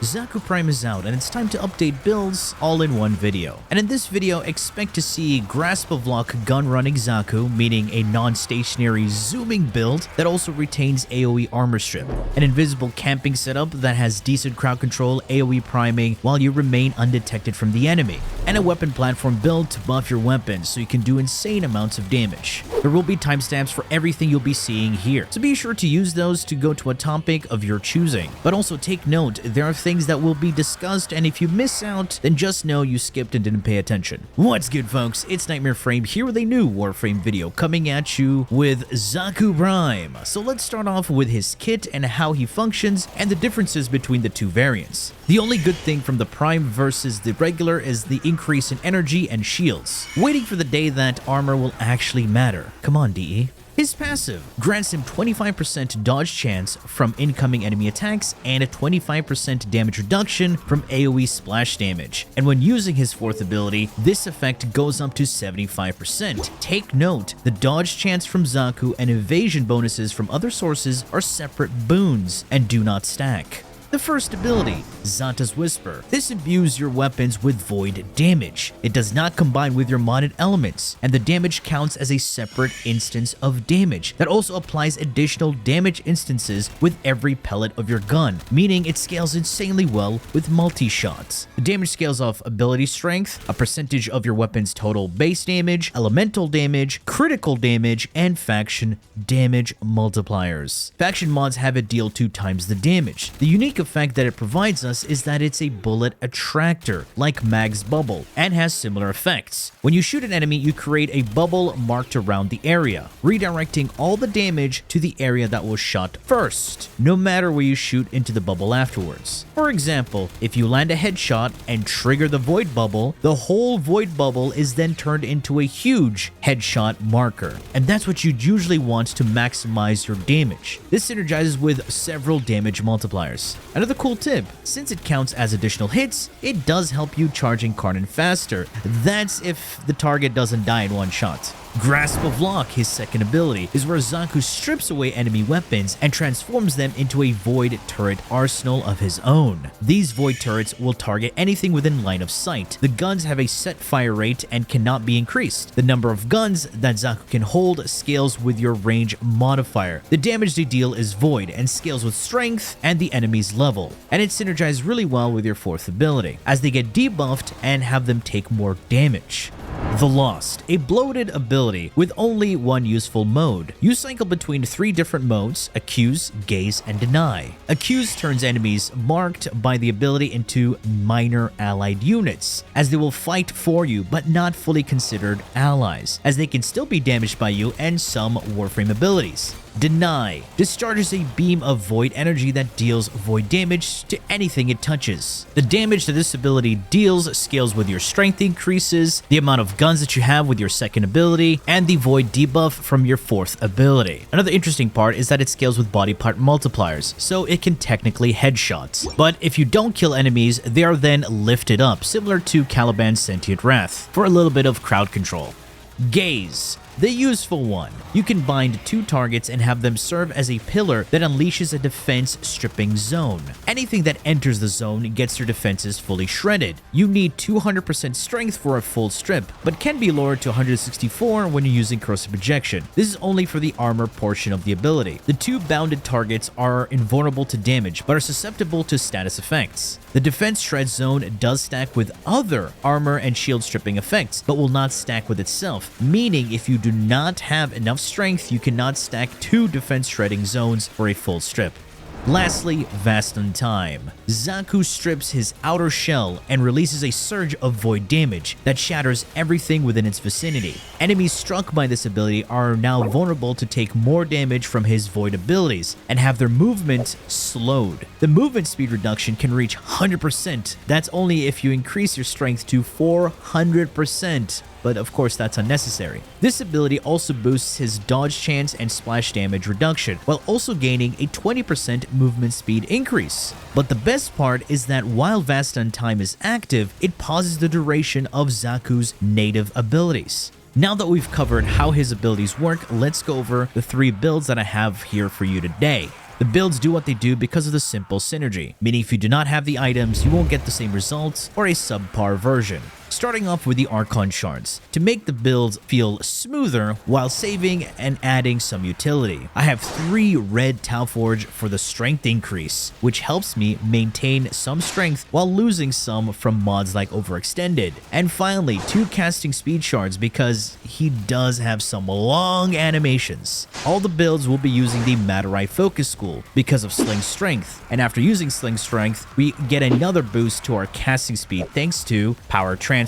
Xaku Prime is out and it's time to update builds all in one video. And in this video, expect to see Grasp of Lohk gun running Xaku, meaning a non-stationary zooming build that also retains AoE armor strip, an invisible camping setup that has decent crowd control, AoE priming while you remain undetected from the enemy, and a weapon platform build to buff your weapons so you can do insane amounts of damage. There will be timestamps for everything you'll be seeing here, so be sure to use those to go to a topic of your choosing. But also take note, there are things that will be discussed, and if you miss out, then just know you skipped and didn't pay attention. What's good, folks? It's KnightmareFrame here with a new Warframe video coming at you with Xaku Prime. So let's start off with his kit and how he functions and the differences between the two variants. The only good thing from the Prime versus the regular is the increase in energy and shields. Waiting for the day that armor will actually matter. Come on, DE. His passive grants him 25% dodge chance from incoming enemy attacks and a 25% damage reduction from AoE splash damage. And when using his fourth ability, this effect goes up to 75%. Take note, the dodge chance from Xaku and evasion bonuses from other sources are separate boons and do not stack. The first ability, Xata's Whisper. This imbues your weapons with void damage. It does not combine with your modded elements, and the damage counts as a separate instance of damage that also applies additional damage instances with every pellet of your gun, meaning it scales insanely well with multi-shots. The damage scales off ability strength, a percentage of your weapon's total base damage, elemental damage, critical damage, and faction damage multipliers. Faction mods have it deal 2 times the damage. The unique effect that it provides us is that it's a bullet attractor, like Mag's Bubble, and has similar effects. When you shoot an enemy, you create a bubble marked around the area, redirecting all the damage to the area that was shot first, no matter where you shoot into the bubble afterwards. For example, if you land a headshot and trigger the void bubble, the whole void bubble is then turned into a huge headshot marker, and that's what you'd usually want to maximize your damage. This synergizes with several damage multipliers. Another cool tip, since it counts as additional hits, it does help you charging Karnan faster. That's if the target doesn't die in one shot. Grasp of Lohk, his second ability, is where Xaku strips away enemy weapons and transforms them into a void turret arsenal of his own. These void turrets will target anything within line of sight. The guns have a set fire rate and cannot be increased. The number of guns that Xaku can hold scales with your range modifier. The damage they deal is void and scales with strength and the enemy's level, and it synergizes really well with your fourth ability, as they get debuffed and have them take more damage. The Lost, a bloated ability with only one useful mode. You cycle between 3 different modes: Accuse, Gaze, and Deny. Accuse turns enemies marked by the ability into minor allied units, as they will fight for you but not fully considered allies, as they can still be damaged by you and some Warframe abilities. Deny discharges a beam of void energy that deals void damage to anything it touches. The damage that this ability deals scales with your strength increases, the amount of guns that you have with your second ability, and the void debuff from your fourth ability. Another interesting part is that it scales with body part multipliers, so it can technically headshots. But if you don't kill enemies, they are then lifted up, similar to Caliban's Sentient Wrath, for a little bit of crowd control. Gaze, the useful one. You can bind 2 targets and have them serve as a pillar that unleashes a defense stripping zone. Anything that enters the zone gets your defenses fully shredded. You need 200% strength for a full strip, but can be lowered to 164 when you're using corrosive projection. This is only for the armor portion of the ability. The 2 bounded targets are invulnerable to damage, but are susceptible to status effects. The defense shred zone does stack with other armor and shield stripping effects, but will not stack with itself, meaning if you do not have enough strength, you cannot stack 2 defense shredding zones for a full strip. Lastly, Vast Untime. Xaku strips his outer shell and releases a surge of void damage that shatters everything within its vicinity. Enemies struck by this ability are now vulnerable to take more damage from his void abilities and have their movement slowed. The movement speed reduction can reach 100%. That's only if you increase your strength to 400%. But of course that's unnecessary. This ability also boosts his dodge chance and splash damage reduction, while also gaining a 20% movement speed increase. But the best part is that while Vast Untime is active, it pauses the duration of Xaku's native abilities. Now that we've covered how his abilities work, let's go over the 3 builds that I have here for you today. The builds do what they do because of the simple synergy, meaning if you do not have the items, you won't get the same results or a subpar version. Starting off with the Archon Shards, to make the build feel smoother while saving and adding some utility. I have 3 red Tau Forge for the strength increase, which helps me maintain some strength while losing some from mods like Overextended. And finally, 2 casting speed shards because he does have some long animations. All the builds will be using the Madurai Focus School because of Sling Strength, and after using Sling Strength, we get another boost to our casting speed thanks to Power Transfer.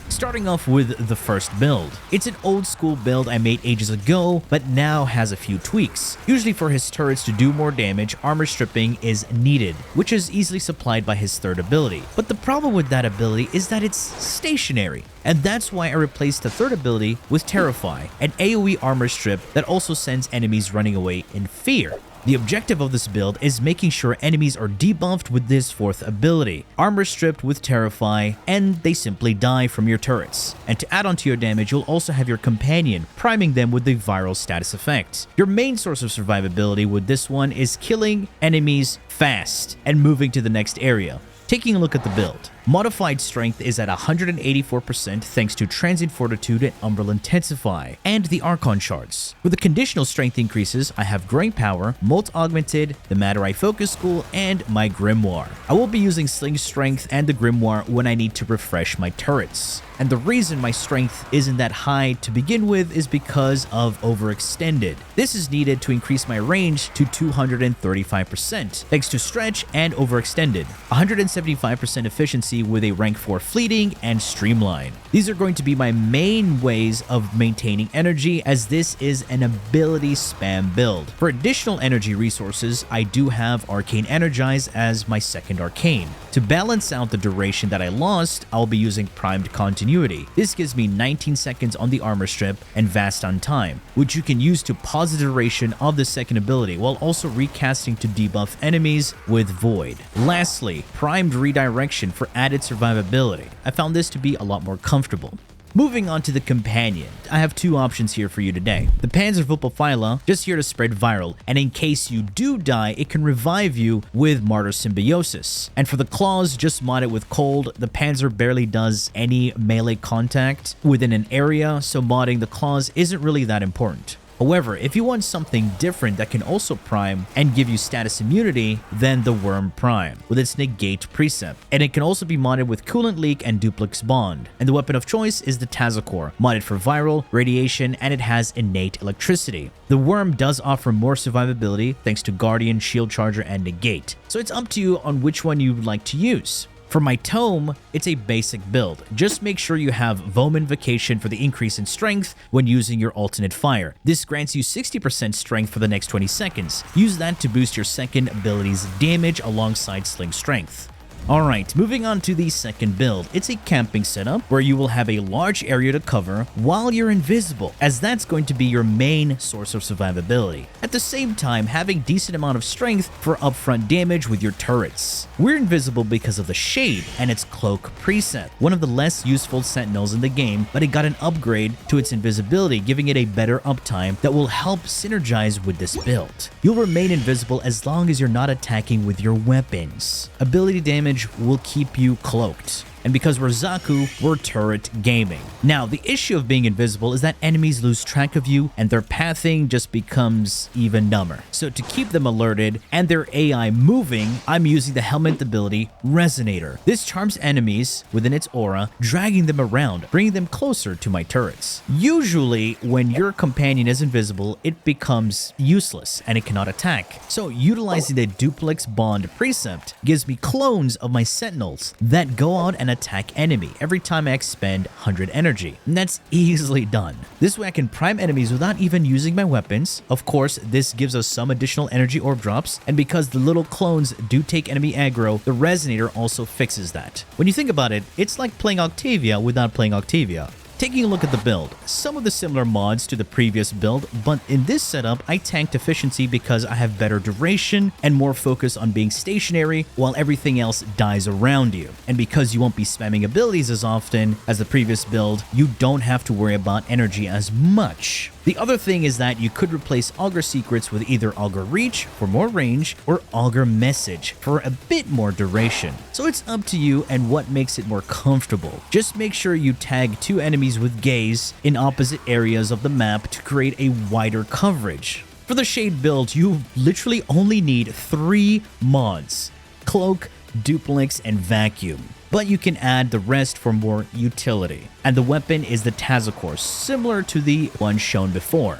Starting off with the first build. It's an old school build I made ages ago, but now has a few tweaks. Usually for his turrets to do more damage, armor stripping is needed, which is easily supplied by his third ability. But the problem with that ability is that it's stationary, and that's why I replaced the third ability with Terrify, an AoE armor strip that also sends enemies running away in fear. The objective of this build is making sure enemies are debuffed with this fourth ability, armor stripped with Terrify, and they simply die from your turrets. And to add on to your damage, you'll also have your companion, priming them with the viral status effect. Your main source of survivability with this one is killing enemies fast and moving to the next area. Taking a look at the build, modified strength is at 184% thanks to Transient Fortitude and Umbral Intensify, and the Archon Shards. With the conditional strength increases, I have Growing Power, Molt Augmented, the Madurai Focus School, and my Grimoire. I will be using Sling Strength and the Grimoire when I need to refresh my turrets. And the reason my strength isn't that high to begin with is because of Overextended. This is needed to increase my range to 235%, thanks to Stretch and Overextended. 175% efficiency with a rank 4 Fleeting and Streamline. These are going to be my main ways of maintaining energy, as this is an ability spam build. For additional energy resources, I do have Arcane Energize as my second arcane. To balance out the duration that I lost, I'll be using Primed Continuity. This gives me 19 seconds on the armor strip and Vast Untime, which you can use to pause the duration of the second ability while also recasting to debuff enemies with Void. Lastly, Primed Redirection for added survivability. I found this to be a lot more comfortable. Moving on to the companion, I have 2 options here for you today. The Panzerwupperpfeiler, just here to spread viral, and in case you do die, it can revive you with Martyr Symbiosis. And for the claws, just mod it with Cold. The Panzer barely does any melee contact within an area, so modding the claws isn't really that important. However, if you want something different that can also prime and give you status immunity, then the Worm Prime, with its Negate Precept. And it can also be modded with Coolant Leak and Duplex Bond. And the weapon of choice is the Tazakor, modded for viral, radiation, and it has innate electricity. The Worm does offer more survivability thanks to Guardian, Shield Charger, and Negate. So it's up to you on which one you'd like to use. For my tome, it's a basic build. Just make sure you have Vom Invocation for the increase in strength when using your alternate fire. This grants you 60% strength for the next 20 seconds. Use that to boost your second ability's damage alongside Sling Strength. Alright, moving on to the second build. It's a camping setup where you will have a large area to cover while you're invisible, as that's going to be your main source of survivability. At the same time, having decent amount of strength for upfront damage with your turrets. We're invisible because of the Shade and its Cloak Precept, one of the less useful sentinels in the game, but it got an upgrade to its invisibility, giving it a better uptime that will help synergize with this build. You'll remain invisible as long as you're not attacking with your weapons. Ability damage will keep you cloaked. And because we're Xaku, we're turret gaming. Now, the issue of being invisible is that enemies lose track of you and their pathing just becomes even dumber. So to keep them alerted and their AI moving, I'm using the Helminth ability, Resonator. This charms enemies within its aura, dragging them around, bringing them closer to my turrets. Usually, when your companion is invisible, it becomes useless and it cannot attack. So utilizing the Duplex Bond Precept gives me clones of my sentinels that go out and attack enemy every time I expend 100 energy, and that's easily done. This way I can prime enemies without even using my weapons. Of course, this gives us some additional energy orb drops, and because the little clones do take enemy aggro, the Resonator also fixes that. When you think about it, it's like playing OCTAVIA without playing OCTAVIA. Taking a look at the build, some of the similar mods to the previous build, but in this setup, I tanked efficiency because I have better duration and more focus on being stationary while everything else dies around you. And because you won't be spamming abilities as often as the previous build, you don't have to worry about energy as much. The other thing is that you could replace Augur Secrets with either Augur Reach for more range or Augur Message for a bit more duration. So it's up to you and what makes it more comfortable. Just make sure you tag 2 enemies with Gaze in opposite areas of the map to create a wider coverage. For the Shade build, you literally only need 3 mods: Cloak, Duplex, and Vacuum. But you can add the rest for more utility. And the weapon is the Tazakor, similar to the one shown before.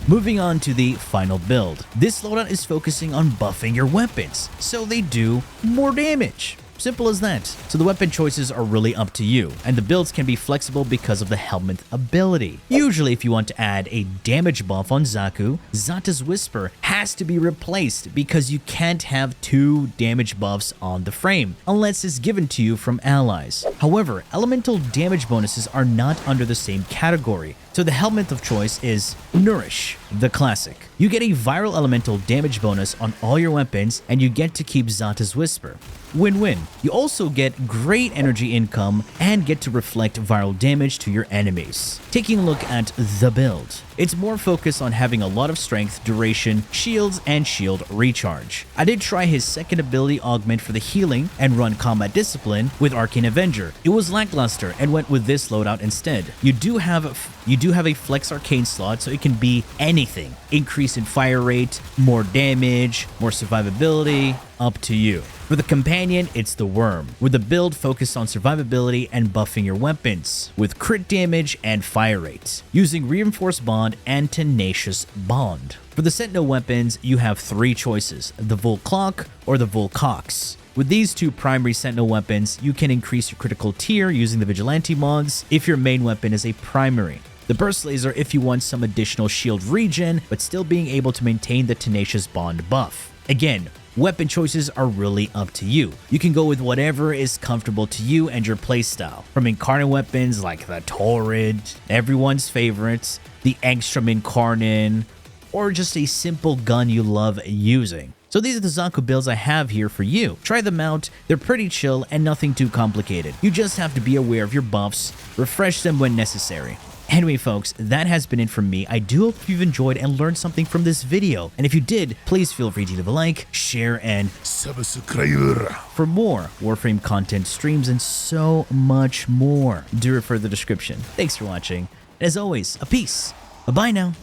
Moving on to the final build. This loadout is focusing on buffing your weapons, so they do more damage. Simple as that. So the weapon choices are really up to you, and the builds can be flexible because of the Helminth ability. Usually if you want to add a damage buff on Xaku, Xata's Whisper has to be replaced because you can't have 2 damage buffs on the frame, unless it's given to you from allies. However, elemental damage bonuses are not under the same category, so the Helminth of choice is Nourish, the classic. You get a viral elemental damage bonus on all your weapons, and you get to keep Xata's Whisper. Win-win. You also get great energy income and get to reflect viral damage to your enemies. Taking a look at the build. It's more focused on having a lot of strength, duration, shields, and shield recharge. I did try his second ability augment for the healing and run combat discipline with Arcane Avenger. It was lackluster and went with this loadout instead. You do have a flex arcane slot, so it can be anything. Increase in fire rate, more damage, more survivability, up to you. For the companion, it's the Worm, with a build focused on survivability and buffing your weapons, with crit damage and fire rate, using Reinforced Bond and Tenacious Bond. For the Sentinel weapons, you have 3 choices, the Volclock or the Volcox. With these 2 primary Sentinel weapons, you can increase your critical tier using the Vigilante mods if your main weapon is a primary. The Burst Laser if you want some additional shield regen, but still being able to maintain the Tenacious Bond buff. Again, weapon choices are really up to you. You can go with whatever is comfortable to you and your playstyle. From incarnate weapons like the Torrid, everyone's favorites, the Engstrom Incarnate, or just a simple gun you love using. So these are the Xaku builds I have here for you. Try them out, they're pretty chill and nothing too complicated. You just have to be aware of your buffs, refresh them when necessary. Anyway folks, that has been it from me. I do hope you've enjoyed and learned something from this video. And if you did, please feel free to leave a like, share, and subscribe for more Warframe content, streams, and so much more. Do refer to the description. Thanks for watching. As always, a peace. Bye-bye now.